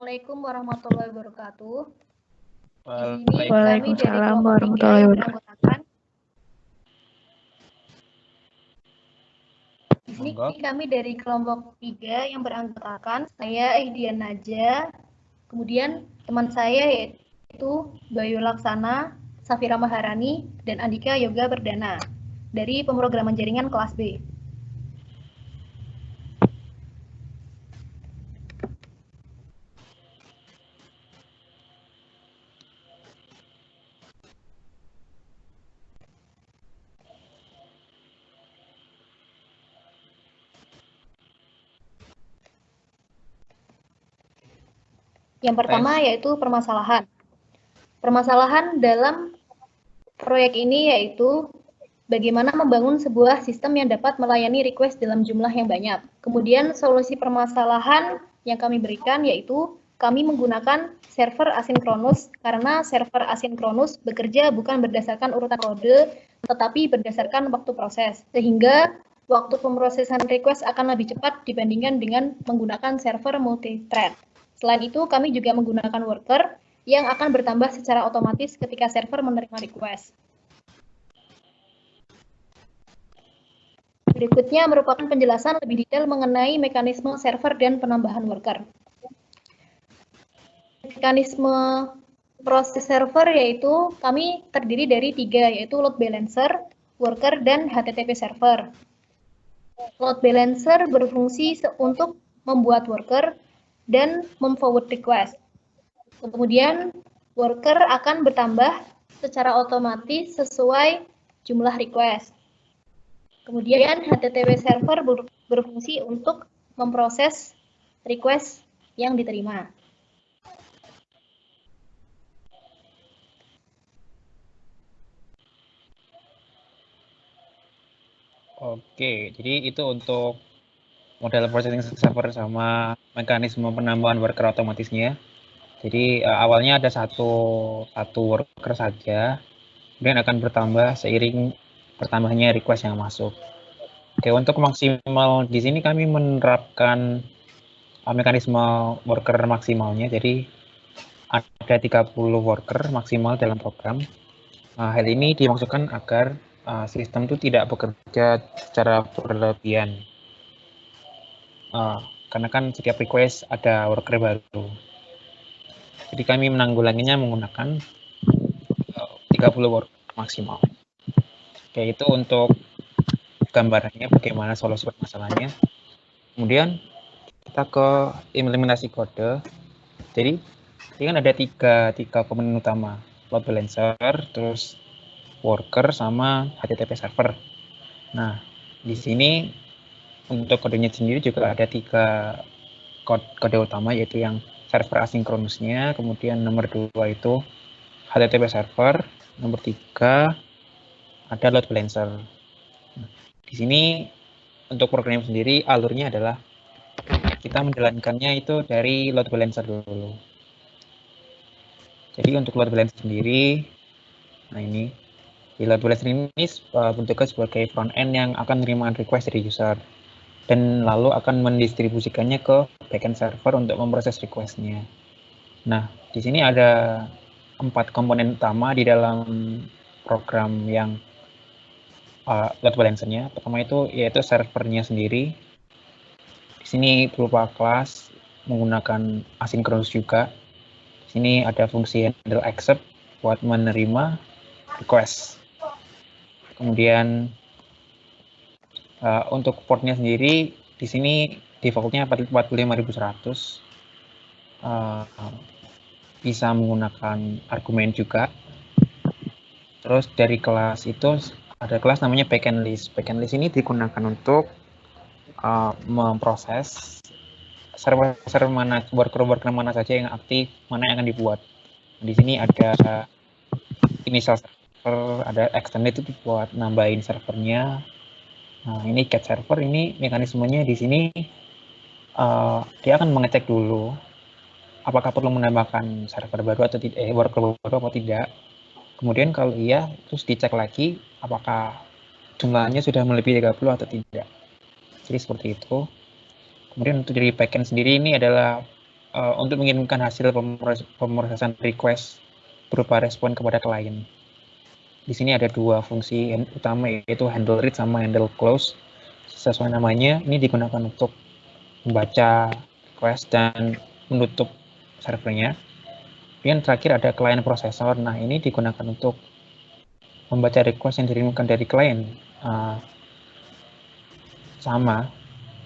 Assalamualaikum warahmatullahi wabarakatuh. Waalaikumsalam warahmatullahi wabarakatuh. Di sini kami dari kelompok 3 yang beranggotakan saya Ihdian Naja, kemudian teman saya yaitu Bayu Laksana, Safira Maharani, dan Andika Yoga Perdana dari pemrograman jaringan kelas B. Yang pertama yaitu permasalahan. Permasalahan dalam proyek ini yaitu bagaimana membangun sebuah sistem yang dapat melayani request dalam jumlah yang banyak. Kemudian solusi permasalahan yang kami berikan yaitu kami menggunakan server asinkronus karena server asinkronus bekerja bukan berdasarkan urutan kode, tetapi berdasarkan waktu proses. Sehingga waktu pemrosesan request akan lebih cepat dibandingkan dengan menggunakan server multi-thread. Selain itu, kami juga menggunakan worker yang akan bertambah secara otomatis ketika server menerima request. Berikutnya merupakan penjelasan lebih detail mengenai mekanisme server dan penambahan worker. Mekanisme proses server yaitu kami terdiri dari 3, yaitu load balancer, worker, dan HTTP server. Load balancer berfungsi untuk membuat worker dan memforward request. Kemudian worker akan bertambah secara otomatis sesuai jumlah request. Kemudian HTTP server berfungsi untuk memproses request yang diterima. Oke, jadi itu untuk model processing server sama mekanisme penambahan worker otomatisnya. Jadi awalnya ada satu worker saja, kemudian akan bertambah seiring bertambahnya request yang masuk. Oke, untuk maksimal di sini kami menerapkan mekanisme worker maksimalnya. Jadi ada 30 worker maksimal dalam program. Hal ini dimaksudkan agar sistem itu tidak bekerja secara berlebihan. Karena kan setiap request ada worker baru. Jadi kami menanggulanginya menggunakan 30 worker maksimal. Oke, itu untuk gambarannya bagaimana solusi permasalahannya. Kemudian kita ke implementasi kode. Jadi ini kan ada tiga komponen utama, load balancer, terus worker, sama HTTP server. Nah, di sini untuk kodenya sendiri juga ada 3 kode utama, yaitu yang server asinkronusnya, kemudian nomor 2 itu HTTP server, nomor 3 ada load balancer. Nah, di sini untuk program sendiri alurnya adalah kita menjalankannya itu dari load balancer dulu. Jadi untuk load balancer sendiri, nah ini di load balancer ini bentuknya sebagai front end yang akan menerima request dari user dan lalu akan mendistribusikannya ke backend server untuk memproses request-nya. Nah, di sini ada 4 komponen utama di dalam program yang load balancer-nya. Pertama itu yaitu servernya sendiri. Di sini berupa kelas menggunakan asynchronous juga. Di sini ada fungsi handle accept buat menerima request. Kemudian untuk portnya sendiri di sini defaultnya 45100. Bisa menggunakan argumen juga. Terus dari kelas itu ada kelas namanya backend list. Backend list ini digunakan untuk memproses server mana, worker mana saja yang aktif, mana yang akan dibuat. Di sini ada initial server, ada extended itu buat nambahin servernya. Nah, ini get server, ini mekanismenya di sini dia akan mengecek dulu apakah perlu menambahkan server baru atau tidak, worker baru atau tidak. Kemudian kalau iya, terus dicek lagi apakah jumlahnya sudah melebihi 30 atau tidak. Jadi seperti itu. Kemudian untuk dari backend sendiri ini adalah untuk mengirimkan hasil pemrosesan request berupa respon kepada klien. Di sini ada dua fungsi utama, yaitu handle read sama handle close. Sesuai namanya, ini digunakan untuk membaca request dan menutup servernya. Kemudian terakhir ada client processor. Nah, ini digunakan untuk membaca request yang dikirimkan dari klien. Sama,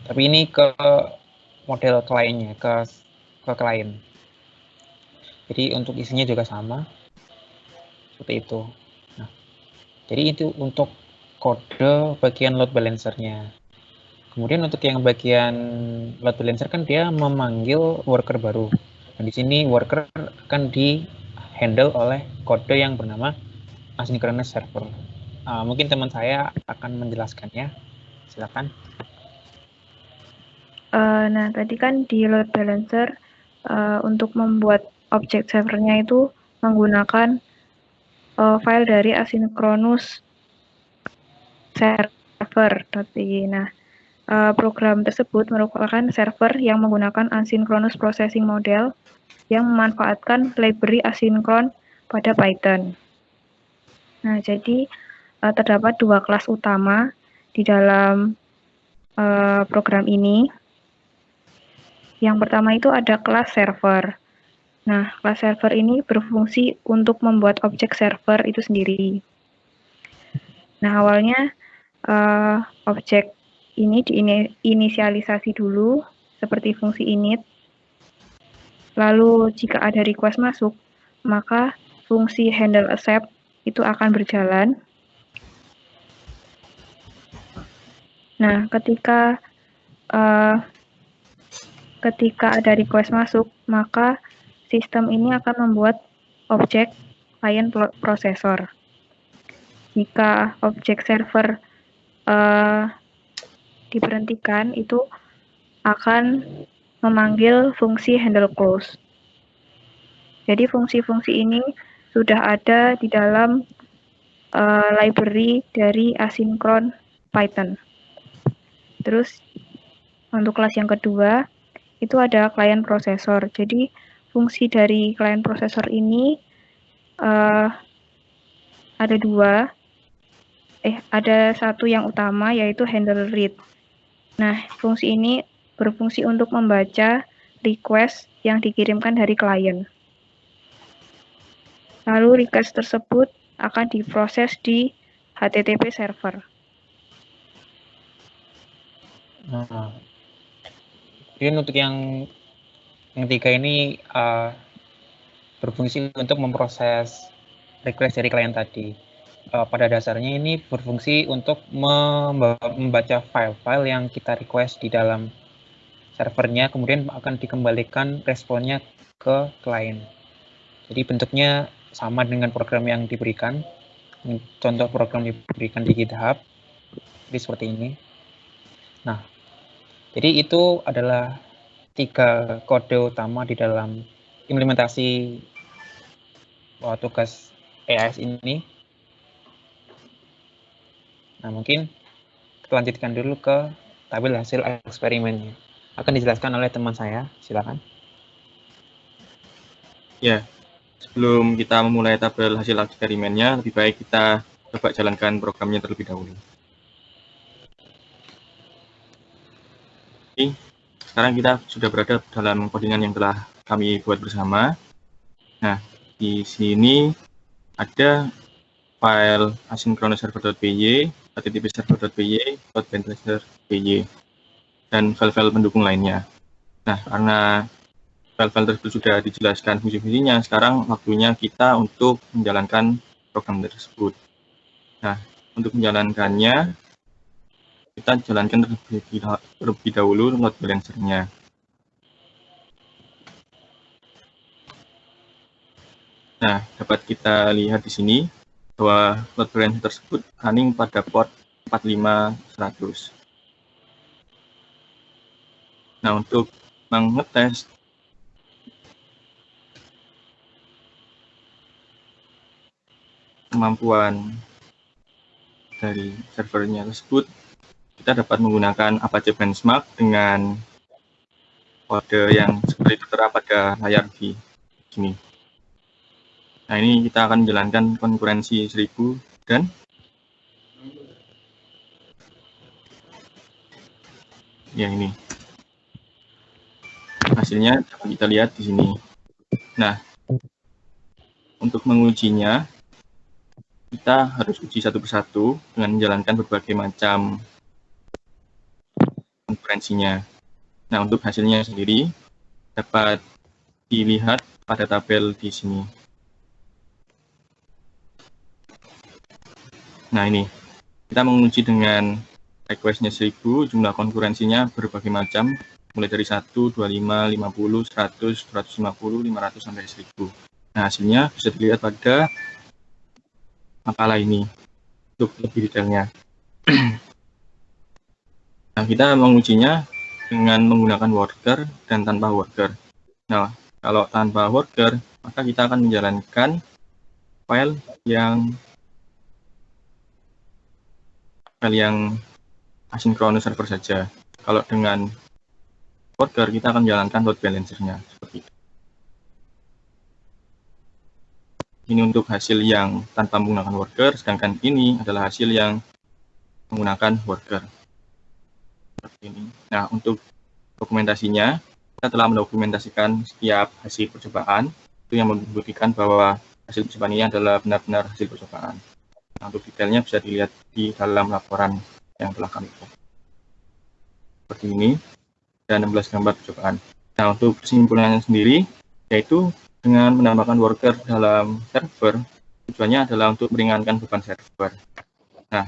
tapi ini ke model kliennya, ke klien. Jadi untuk isinya juga sama, seperti itu. Nah, jadi itu untuk kode bagian load balancer-nya. Kemudian untuk yang bagian load balancer kan dia memanggil worker baru. Nah, di sini worker akan di-handle oleh kode yang bernama asynchronous server. Mungkin teman saya akan menjelaskannya. Silakan. Nah, tadi kan di load balancer untuk membuat objek servernya itu menggunakan file dari asynchronous server.py. Nah, program tersebut merupakan server yang menggunakan asynchronous processing model yang memanfaatkan library asynchron pada Python. Nah, jadi terdapat dua kelas utama di dalam program ini. Yang pertama itu ada kelas server. Nah, kelas server ini berfungsi untuk membuat objek server itu sendiri. Nah, awalnya objek ini diinisialisasi dulu seperti fungsi init. Lalu jika ada request masuk, maka fungsi handle accept itu akan berjalan. Nah, ketika ada request masuk, maka sistem ini akan membuat objek client processor. Jika objek server diberhentikan, itu akan memanggil fungsi handle close. Jadi fungsi-fungsi ini sudah ada di dalam library dari asynchron Python. Terus untuk kelas yang kedua itu ada client processor. Jadi fungsi dari client processor ini ada dua. Ada satu yang utama yaitu handle read. Nah, fungsi ini berfungsi untuk membaca request yang dikirimkan dari klien. Lalu request tersebut akan diproses di HTTP server. Nah, kemudian untuk yang ketiga ini berfungsi untuk memproses request dari klien tadi. Pada dasarnya ini berfungsi untuk membaca file-file yang kita request di dalam servernya, kemudian akan dikembalikan responnya ke klien. Jadi bentuknya sama dengan program yang diberikan. Contoh program diberikan di GitHub, jadi seperti ini. Nah, jadi itu adalah 3 kode utama di dalam implementasi tugas EAS ini. Nah, mungkin kita lanjutkan dulu ke tabel hasil eksperimennya. Akan dijelaskan oleh teman saya, silakan. Ya, sebelum kita memulai tabel hasil eksperimennya, lebih baik kita coba jalankan programnya terlebih dahulu. Oke, sekarang kita sudah berada dalam codingan yang telah kami buat bersama. Nah, di sini ada file asynchronousserver.py, http-server.py, load-balancer.py, dan file-file pendukung lainnya. Nah, karena file-file tersebut sudah dijelaskan fungsi-fungsinya, sekarang waktunya kita untuk menjalankan program tersebut. Nah, untuk menjalankannya, kita jalankan terlebih dahulu load balancer-nya. Nah, dapat kita lihat di sini bahwa load balancer tersebut running pada port 45100. Nah, untuk mengetes kemampuan dari servernya tersebut, kita dapat menggunakan Apache Benchmark dengan kode yang seperti seperti tertera pada layar di sini. Nah, ini kita akan menjalankan konkurensi 1000 dan ya ini. Hasilnya dapat kita lihat di sini. Nah, untuk mengujinya, kita harus uji satu persatu dengan menjalankan berbagai macam konkurensinya. Nah, untuk hasilnya sendiri dapat dilihat pada tabel di sini. Nah, ini kita menguji dengan request-nya 1000, jumlah konkurensinya berbagai macam, mulai dari 1, 25, 50, 100, 250, 500, sampai 1000. Nah, hasilnya bisa dilihat pada makalah ini untuk lebih detailnya. Nah, kita mengujinya dengan menggunakan worker dan tanpa worker. Nah, kalau tanpa worker, maka kita akan menjalankan file yang asynchronous server saja. Kalau dengan worker, kita akan menjalankan load balancer-nya seperti itu. Ini untuk hasil yang tanpa menggunakan worker, sedangkan ini adalah hasil yang menggunakan worker. Seperti ini. Nah, untuk dokumentasinya, kita telah mendokumentasikan setiap hasil percobaan, itu yang membuktikan bahwa hasil percobaan ini adalah benar-benar hasil percobaan. Nah, untuk detailnya bisa dilihat di dalam laporan yang telah kami buat. Seperti ini, dan 16 gambar percobaan. Nah, untuk kesimpulannya sendiri, yaitu dengan menambahkan worker dalam server, tujuannya adalah untuk meringankan beban server. Nah,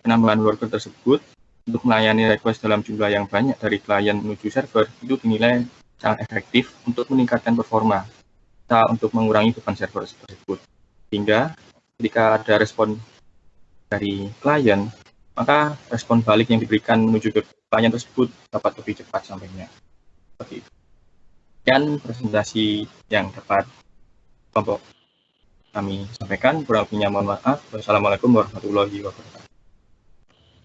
penambahan worker tersebut untuk melayani request dalam jumlah yang banyak dari klien menuju server, itu dinilai sangat efektif untuk meningkatkan performa, untuk mengurangi beban server tersebut. Sehingga ketika ada respon dari klien, maka respon balik yang diberikan menuju ke klien tersebut dapat lebih cepat sampainya. Seperti itu. Dan presentasi yang dapat kelompok kami sampaikan, kurang lebihnya mohon maaf. Wassalamualaikum warahmatullahi wabarakatuh.